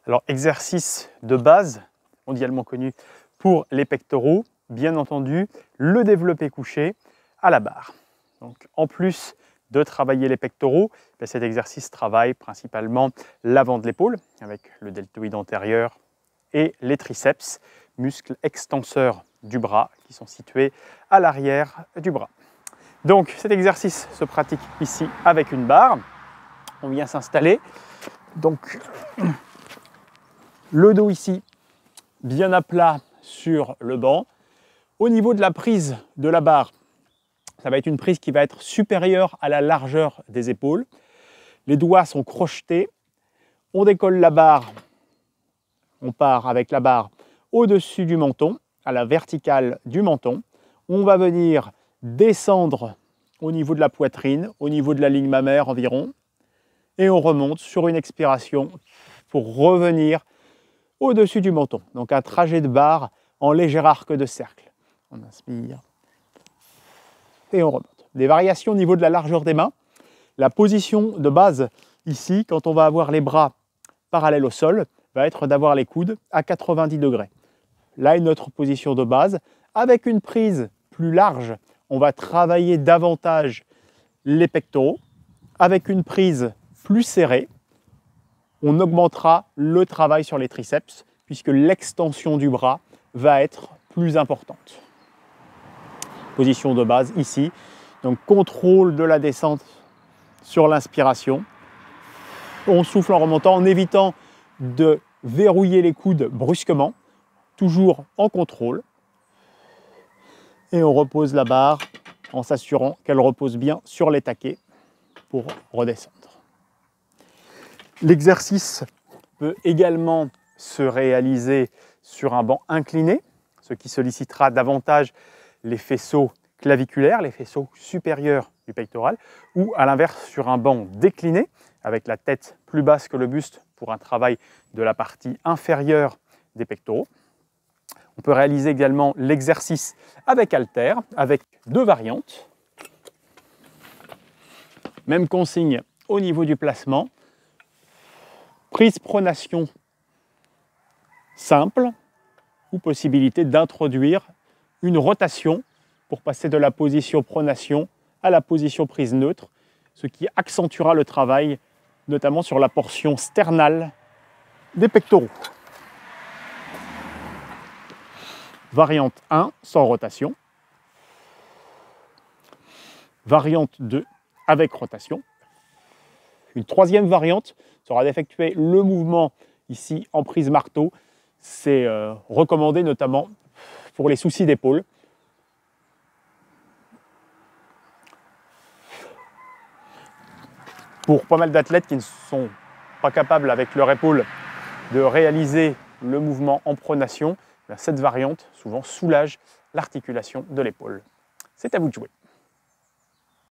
Alors, exercice de base, mondialement connu pour les pectoraux, bien entendu, le développé couché à la barre. Donc, en plus de travailler les pectoraux, cet exercice travaille principalement l'avant de l'épaule, avec le deltoïde antérieur et les triceps, muscles extenseurs du bras qui sont situés à l'arrière du bras. Donc, cet exercice se pratique ici avec une barre. On vient s'installer. Donc, le dos ici, bien à plat sur le banc. Au niveau de la prise de la barre, ça va être une prise qui va être supérieure à la largeur des épaules. Les doigts sont crochetés. On décolle la barre. On part avec la barre au-dessus du menton, à la verticale du menton. On va venir descendre au niveau de la poitrine, au niveau de la ligne mammaire environ. Et on remonte sur une expiration pour revenir au-dessus du menton. Donc un trajet de barre en léger arc de cercle. On inspire et on remonte. Des variations au niveau de la largeur des mains. La position de base ici, quand on va avoir les bras parallèles au sol, va être d'avoir les coudes à 90 degrés. Là est notre position de base. Avec une prise plus large, on va travailler davantage les pectoraux. Avec une prise plus serrée, on augmentera le travail sur les triceps puisque l'extension du bras va être plus importante. Position de base ici. Donc contrôle de la descente sur l'inspiration. On souffle en remontant en évitant de verrouiller les coudes brusquement, toujours en contrôle. Et on repose la barre en s'assurant qu'elle repose bien sur les taquets pour redescendre. L'exercice peut également se réaliser sur un banc incliné, ce qui sollicitera davantage les faisceaux claviculaires, les faisceaux supérieurs du pectoral, ou à l'inverse sur un banc décliné, avec la tête plus basse que le buste pour un travail de la partie inférieure des pectoraux. On peut réaliser également l'exercice avec haltère, avec deux variantes. Même consigne au niveau du placement. Prise pronation simple ou possibilité d'introduire une rotation pour passer de la position pronation à la position prise neutre, ce qui accentuera le travail, notamment sur la portion sternale des pectoraux. Variante 1, sans rotation. Variante 2, avec rotation. Une troisième variante sera d'effectuer le mouvement ici en prise marteau. C'est recommandé notamment pour les soucis d'épaule. Pour pas mal d'athlètes qui ne sont pas capables avec leur épaule de réaliser le mouvement en pronation, cette variante souvent soulage l'articulation de l'épaule. C'est à vous de jouer.